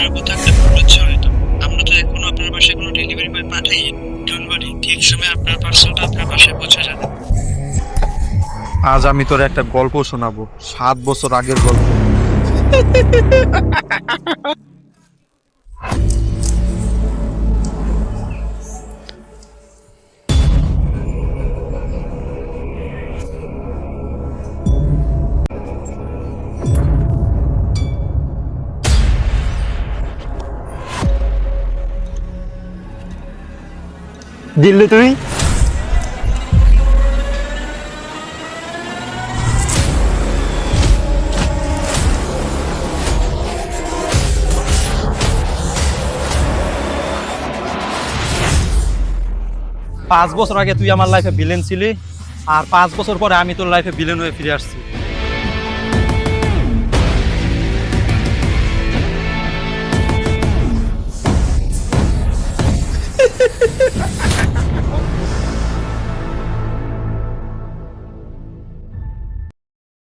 নিরাপত্তা একটা বুঝছে হয়তো। আমরা তো এখনো আপনার বাসায় কোনো ডেলিভারি বয় পাঠাইনি। ডোন্ট ওয়ারি, ঠিক সময় আপনার পার্সেলটা আপনার বাসায় পৌঁছে যাবে। আজ আমি তোর একটা গল্প শোনাবো, 7 বছর আগের গল্প। দিল্লি তুই 5 বছর আগে তুই আমার লাইফে ভিলেন ছিলি, আর 5 বছর পরে আমি তোর লাইফে ভিলেন হয়ে ফিরে আসছি।